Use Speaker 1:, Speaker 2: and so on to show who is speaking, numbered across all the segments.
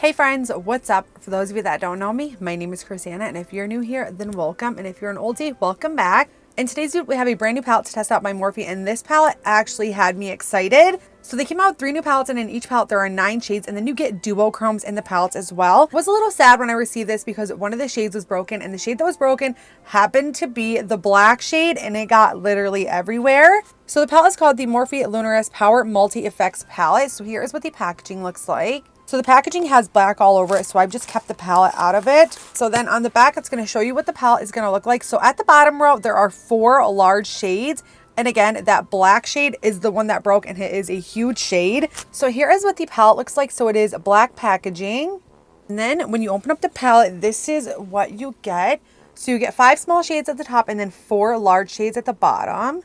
Speaker 1: Hey friends, what's up? For those of you that don't know me, my name is Crissanna, and if you're new here, then welcome, and if you're an oldie, welcome back. In today's video, we have a brand new palette to test out by Morphe, and this palette actually had me excited. So they came out with 3 new palettes, and in each palette there are 9 shades, and then you get duochromes in the palettes as well. I was a little sad when I received this because one of the shades was broken, and the shade that was broken happened to be the black shade, and it got literally everywhere. So the palette is called the Morphe Lunarious Multi-Effects Palette. So here is what the packaging looks like. So the packaging has black all over it, so I've just kept the palette out of it. So then on the back, it's going to show you what the palette is going to look like. So at the bottom row, there are 4 large shades. And again, that black shade is the one that broke, and it is a huge shade. So here is what the palette looks like. So it is black packaging. And then when you open up the palette, this is what you get. So you get 5 small shades at the top and then 4 large shades at the bottom.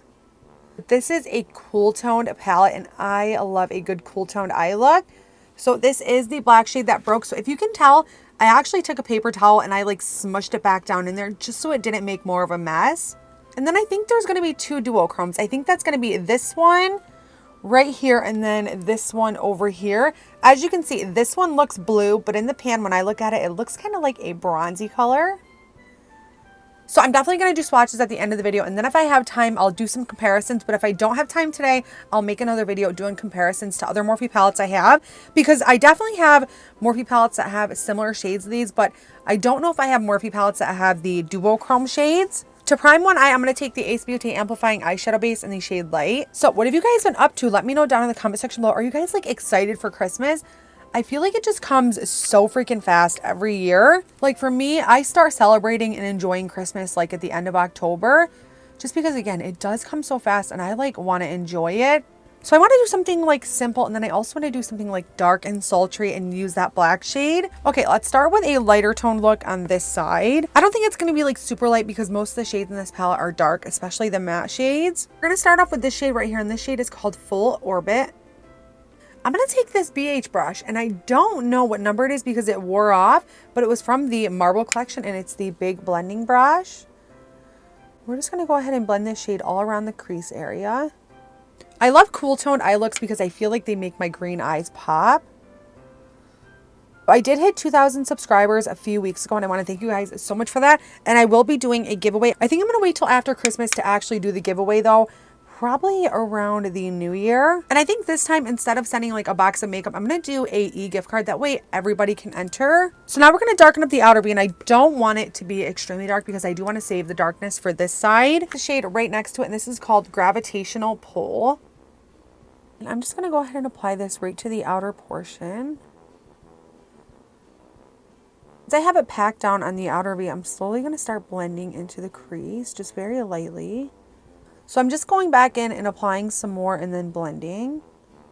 Speaker 1: This is a cool toned palette, and I love a good cool toned eye look. So this is the black shade that broke. So if you can tell, I actually took a paper towel and I like smushed it back down in there just so it didn't make more of a mess. And then I think there's going to be 2 duochromes. I think that's going to be this one right here and then this one over here. As you can see, this one looks blue, but in the pan, when I look at it, it looks kind of like a bronzy color. So I'm definitely going to do swatches at the end of the video, and then if I have time, I'll do some comparisons. But if I don't have time today, I'll make another video doing comparisons to other Morphe palettes I have, because I definitely have Morphe palettes that have similar shades of these, but I don't know if I have Morphe palettes that have the duochrome shades. To prime one eye, I'm going to take the Ace Beauty Amplifying Eyeshadow Base in the shade Light. So what have you guys been up to? Let me know down in the comment section below. Are you guys like excited for Christmas? I feel like it just comes so freaking fast every year. Like for me, I start celebrating and enjoying Christmas like at the end of October, just because again, it does come so fast and I like want to enjoy it. So I want to do something like simple, and then I also want to do something like dark and sultry and use that black shade. Okay, let's start with a lighter tone look on this side. I don't think it's going to be like super light because most of the shades in this palette are dark, especially the matte shades. We're going to start off with this shade right here, and this shade is called Full Orbit. I'm going to take this BH brush, and I don't know what number it is because it wore off, but it was from the Marble collection, and it's the big blending brush. We're just going to go ahead and blend this shade all around the crease area. I love cool toned eye looks because I feel like they make my green eyes pop. I did hit 2,000 subscribers a few weeks ago, and I want to thank you guys so much for that. And I will be doing a giveaway. I think I'm going to wait till after Christmas to actually do the giveaway though. Probably around the new year. And I think this time, instead of sending like a box of makeup, I'm going to do a e-gift card. That way everybody can enter. So now we're going to darken up the outer V, and I don't want it to be extremely dark because I do want to save the darkness for this side. The shade right next to it, and this is called Gravitational Pull. And I'm just going to go ahead and apply this right to the outer portion. As I have it packed down on the outer V, I'm slowly going to start blending into the crease, just very lightly. So I'm just going back in and applying some more and then blending.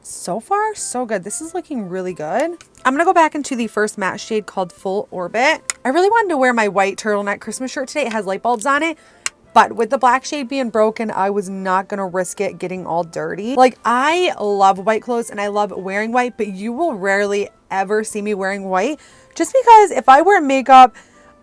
Speaker 1: So far, so good. This is looking really good. I'm going to go back into the first matte shade called Full Orbit. I really wanted to wear my white turtleneck Christmas shirt today. It has light bulbs on it. But with the black shade being broken, I was not going to risk it getting all dirty. Like, I love white clothes and I love wearing white, but you will rarely ever see me wearing white. Just because if I wear makeup,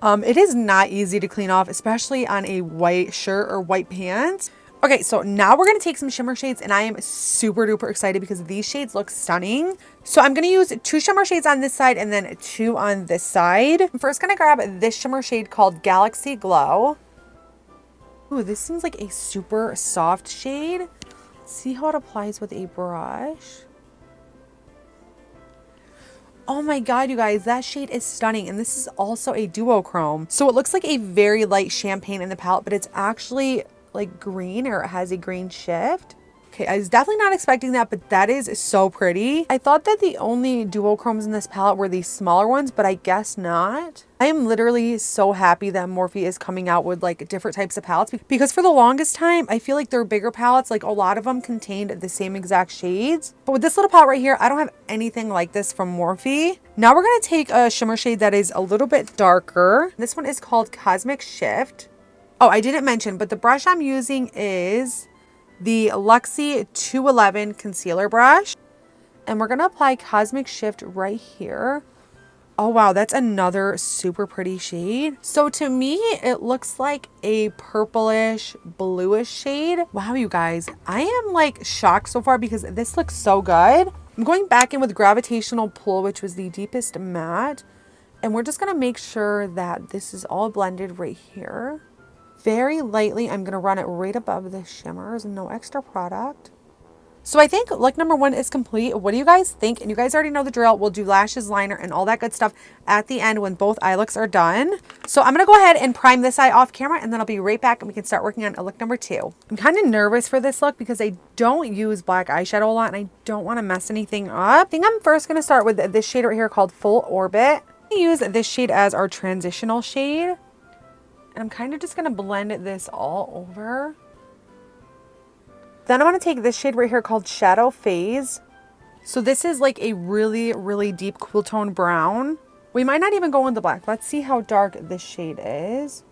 Speaker 1: it is not easy to clean off, especially on a white shirt or white pants. Okay, so now we're going to take some shimmer shades, and I am super duper excited because these shades look stunning. So I'm going to use 2 shimmer shades on this side and then 2 on this side. I'm first going to grab this shimmer shade called Galaxy Glow. Ooh, this seems like a super soft shade. Let's see how it applies with a brush. Oh my god, you guys, that shade is stunning, and this is also a duochrome. So it looks like a very light champagne in the palette, but it's actually like green, or it has a green shift. Okay, I was definitely not expecting that, but that is so pretty. I thought that the only duochromes in this palette were these smaller ones, but I guess not. I am literally so happy that Morphe is coming out with like different types of palettes, because for the longest time, I feel like their bigger palettes, like a lot of them contained the same exact shades. But with this little palette right here, I don't have anything like this from Morphe. Now we're gonna take a shimmer shade that is a little bit darker. This one is called Cosmic Shift. Oh, I didn't mention, but the brush I'm using is the Luxie 211 concealer brush. And we're going to apply Cosmic Shift right here. Oh, wow, that's another super pretty shade. So to me, it looks like a purplish, bluish shade. Wow, you guys, I am like shocked so far because this looks so good. I'm going back in with Gravitational Pull, which was the deepest matte. And we're just going to make sure that this is all blended right here. Very lightly, I'm going to run it right above the shimmers, no extra product. So I think look number 1 is complete. What do you guys think? And you guys already know the drill. We'll do lashes, liner, and all that good stuff at the end when both eye looks are done. So I'm going to go ahead and prime this eye off camera, and then I'll be right back and we can start working on look number 2. I'm kind of nervous for this look because I don't use black eyeshadow a lot and I don't want to mess anything up. I think I'm first going to start with this shade right here called Full Orbit. I'm going to use this shade as our transitional shade. And I'm kind of just going to blend this all over. Then I'm going to take this shade right here called Shadow Phase. So this is like a really, really deep cool tone brown. We might not even go in the black. Let's see how dark this shade is.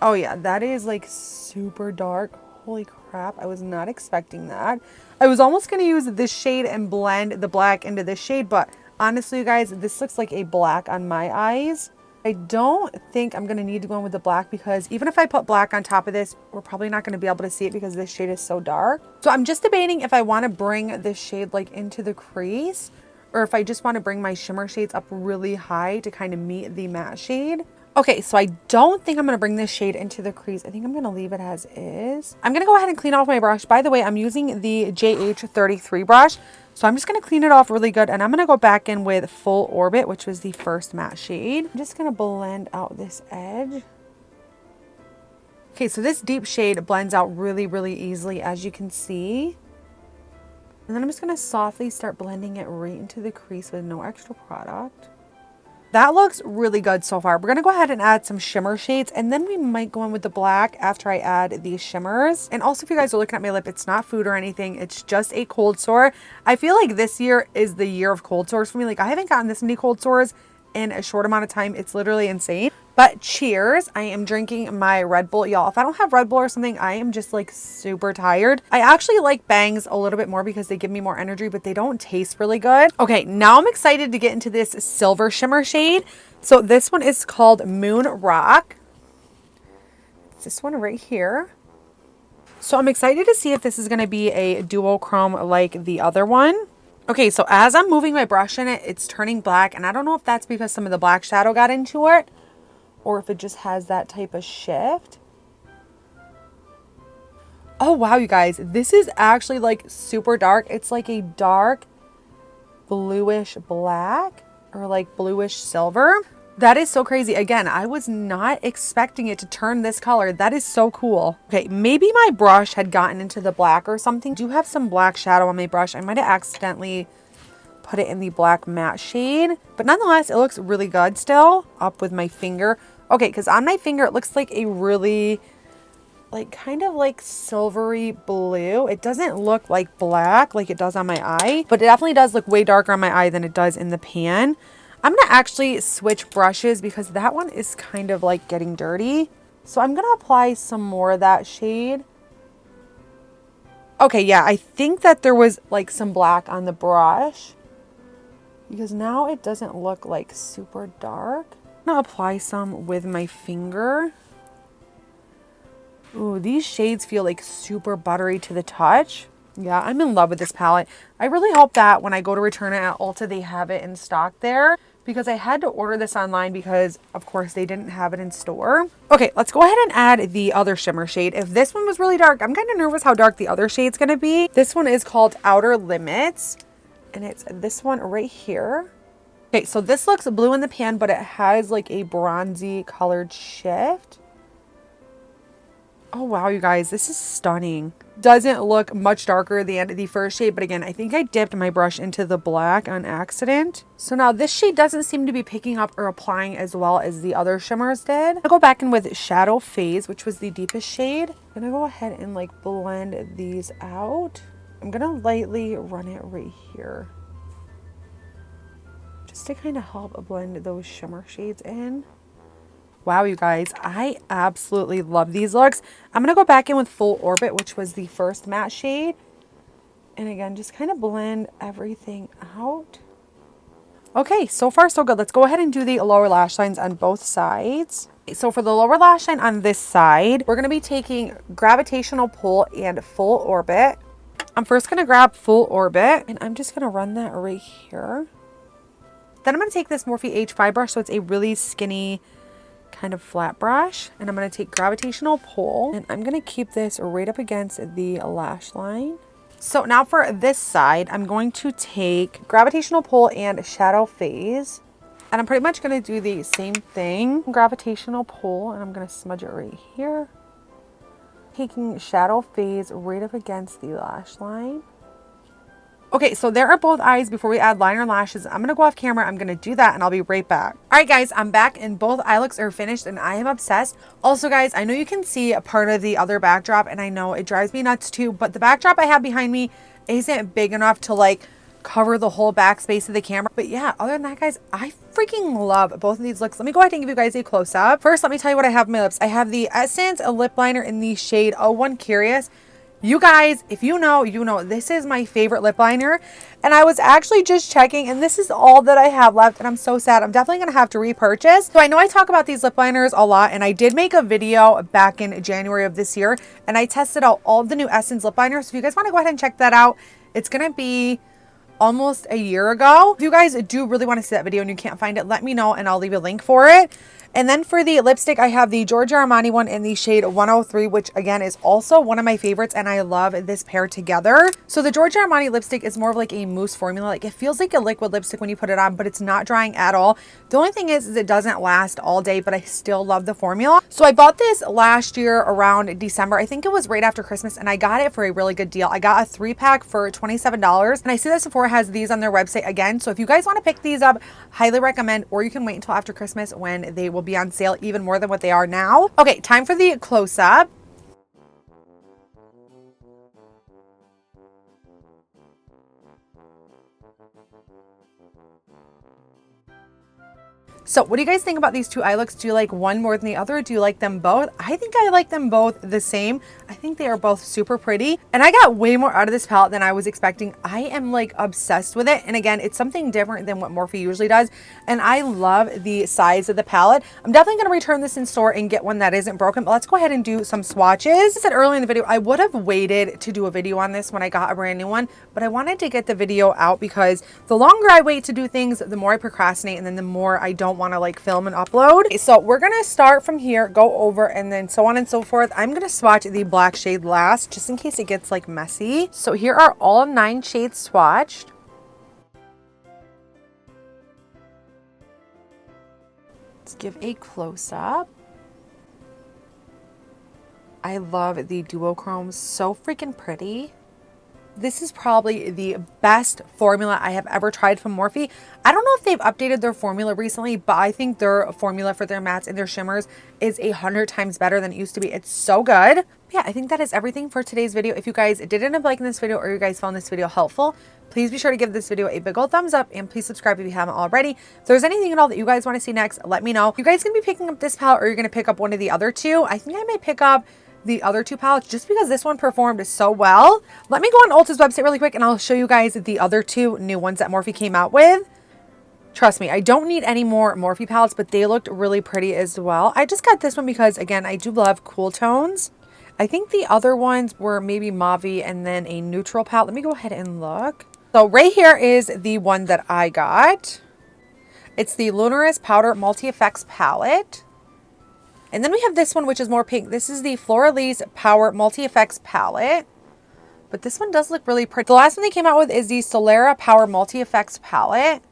Speaker 1: Oh yeah, that is like super dark. Holy crap, I was not expecting that. I was almost going to use this shade and blend the black into this shade, but honestly, you guys, this looks like a black on my eyes. I don't think I'm going to need to go in with the black because even if I put black on top of this, we're probably not going to be able to see it because this shade is so dark. So I'm just debating if I want to bring this shade like into the crease or if I just want to bring my shimmer shades up really high to kind of meet the matte shade. Okay, so I don't think I'm going to bring this shade into the crease. I think I'm going to leave it as is. I'm going to go ahead and clean off my brush. By the way, I'm using the JH33 brush. So I'm just going to clean it off really good. And I'm going to go back in with Full Orbit, which was the first matte shade. I'm just going to blend out this edge. Okay, so this deep shade blends out really, really easily, as you can see. And then I'm just going to softly start blending it right into the crease with no extra product. That looks really good so far. We're going to go ahead and add some shimmer shades, and then we might go in with the black after I add these shimmers. And also, if you guys are looking at my lip, it's not food or anything. It's just a cold sore. I feel like this year is the year of cold sores for me. Like, I haven't gotten this many cold sores in a short amount of time. It's literally insane. But cheers. I am drinking my Red Bull. Y'all, if I don't have Red Bull or something, I am just like super tired. I actually like Bangs a little bit more because they give me more energy, but they don't taste really good. Okay, now I'm excited to get into this silver shimmer shade. So this one is called Moon Rock. It's this one right here. So I'm excited to see if this is going to be a duochrome like the other one. Okay, so as I'm moving my brush in it, it's turning black. And I don't know if that's because some of the black shadow got into it or if it just has that type of shift. Oh, wow, you guys. This is actually like super dark. It's like a dark bluish black or like bluish silver. That is so crazy. Again, I was not expecting it to turn this color. That is so cool. Okay, maybe my brush had gotten into the black or something. I do have some black shadow on my brush. I might have accidentally put it in the black matte shade, but nonetheless, it looks really good still. Up with my finger. Okay, because on my finger, it looks like a really like kind of like silvery blue. It doesn't look like black like it does on my eye, but it definitely does look way darker on my eye than it does in the pan. I'm going to actually switch brushes because that one is kind of like getting dirty. So I'm going to apply some more of that shade. Okay, yeah, I think that there was like some black on the brush because now it doesn't look like super dark. I'm going to apply some with my finger. Ooh, these shades feel like super buttery to the touch. Yeah, I'm in love with this palette. I really hope that when I go to return it at Ulta, they have it in stock there because I had to order this online because, of course, they didn't have it in store. Okay, let's go ahead and add the other shimmer shade. If this one was really dark, I'm kind of nervous how dark the other shade's going to be. This one is called Outer Limits, and it's this one right here. Okay, so this looks blue in the pan, but it has like a bronzy colored shift. Oh, wow, you guys, this is stunning. Doesn't look much darker than the first shade, but again, I think I dipped my brush into the black on accident. So now this shade doesn't seem to be picking up or applying as well as the other shimmers did. I'll go back in with Shadow Phase, which was the deepest shade. I'm gonna go ahead and like blend these out. I'm gonna lightly run it right here, just to kind of help blend those shimmer shades in. Wow, you guys, I absolutely love these looks. I'm going to go back in with Full Orbit, which was the first matte shade. And again, just kind of blend everything out. Okay, so far so good. Let's go ahead and do the lower lash lines on both sides. So for the lower lash line on this side, we're going to be taking Gravitational Pull and Full Orbit. I'm first going to grab Full Orbit, and I'm just going to run that right here. Then I'm going to take this Morphe H5 brush, so it's a really skinny kind of flat brush, and I'm going to take Gravitational Pull, and I'm going to keep this right up against the lash line. So now for this side, I'm going to take Gravitational Pull and Shadow Phase, and I'm pretty much going to do the same thing. Gravitational Pull, and I'm going to smudge it right here. Taking Shadow Phase right up against the lash line. Okay, so there are both eyes. Before we add liner lashes, I'm going to go off camera. I'm going to do that and I'll be right back. All right, guys, I'm back and both eye looks are finished and I am obsessed. Also, guys, I know you can see a part of the other backdrop and I know it drives me nuts too, but the backdrop I have behind me isn't big enough to like cover the whole backspace of the camera. But yeah, other than that, guys, I freaking love both of these looks. Let me go ahead and give you guys a close-up. First, let me tell you what I have on my lips. I have the Essence lip liner in the shade 01 Curious. You guys, if you know, you know, this is my favorite lip liner. And I was actually just checking and this is all that I have left. And I'm so sad. I'm definitely going to have to repurchase. So I know I talk about these lip liners a lot. And I did make a video back in January of this year. And I tested out all of the new Essence lip liners. So if you guys want to go ahead and check that out, it's going to be almost a year ago. If you guys do really want to see that video and you can't find it, let me know and I'll leave a link for it. And then for the lipstick, I have the Giorgio Armani one in the shade 103, which again is also one of my favorites. And I love this pair together. So the Giorgio Armani lipstick is more of like a mousse formula. Like it feels like a liquid lipstick when you put it on, but it's not drying at all. The only thing is it doesn't last all day, but I still love the formula. So I bought this last year around December. I think it was right after Christmas and I got it for a really good deal. I got a 3-pack for $27. And I see that Sephora has these on their website again. So if you guys want to pick these up, highly recommend, or you can wait until after Christmas when they will be on sale even more than what they are now. Okay, time for the close-up. So what do you guys think about these two eye looks? Do you like one more than the other? Do you like them both? I think I like them both the same. I think they are both super pretty. And I got way more out of this palette than I was expecting. I am like obsessed with it. And again, it's something different than what Morphe usually does. And I love the size of the palette. I'm definitely going to return this in store and get one that isn't broken. But let's go ahead and do some swatches. As I said earlier in the video, I would have waited to do a video on this when I got a brand new one. But I wanted to get the video out because the longer I wait to do things, the more I procrastinate. And then the more I don't want to like film and upload. Okay, so we're gonna start from here, go over, and then so on and so forth. I'm gonna swatch the black shade last just in case it gets like messy. So here are all 9 shades swatched. Let's give a close-up. I love the duochromes, so freaking pretty. This is probably the best formula I have ever tried from Morphe. I don't know if they've updated their formula recently, but I think their formula for their mattes and their shimmers is 100 times better than it used to be. It's so good. Yeah, I think that is everything for today's video. If you guys did end up liking this video or you guys found this video helpful, please be sure to give this video a big old thumbs up and please subscribe if you haven't already. If there's anything at all that you guys want to see next, let me know. You guys gonna be picking up this palette or you're gonna pick up one of the other two? I think I might pick up the other 2 palettes just because this one performed so well. Let me go on Ulta's website really quick and I'll show you guys the other 2 new ones that Morphe came out with. Trust me, I don't need any more Morphe palettes, but they looked really pretty as well. I just got this one because, again, I do love cool tones. I think the other ones were maybe mauve and then a neutral palette. Let me go ahead and look. So right here is the one that I got. It's the Lunarious Powder Multi-Effects Palette. And then we have this one, which is more pink. This is the Floralise Power Multi-Effects Palette. But this one does look really pretty. The last one they came out with is the Solera Power Multi-Effects Palette.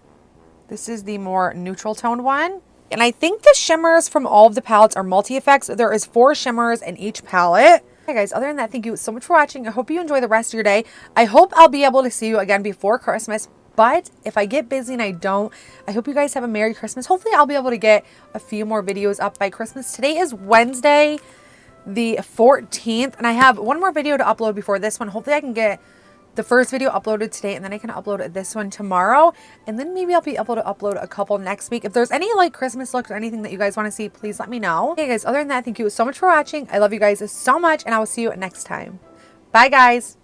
Speaker 1: This is the more neutral toned one. And I think the shimmers from all of the palettes are multi-effects. There is 4 shimmers in each palette. Okay, guys, other than that, thank you so much for watching. I hope you enjoy the rest of your day. I hope I'll be able to see you again before Christmas. But if I get busy and I don't, I hope you guys have a Merry Christmas. Hopefully I'll be able to get a few more videos up by Christmas. Today is Wednesday, the 14th, and I have one more video to upload before this one. Hopefully I can get the first video uploaded today and then I can upload this one tomorrow. And then maybe I'll be able to upload a couple next week. If there's any like Christmas looks or anything that you guys want to see, please let me know. Okay, guys, other than that, thank you so much for watching. I love you guys so much and I will see you next time. Bye, guys.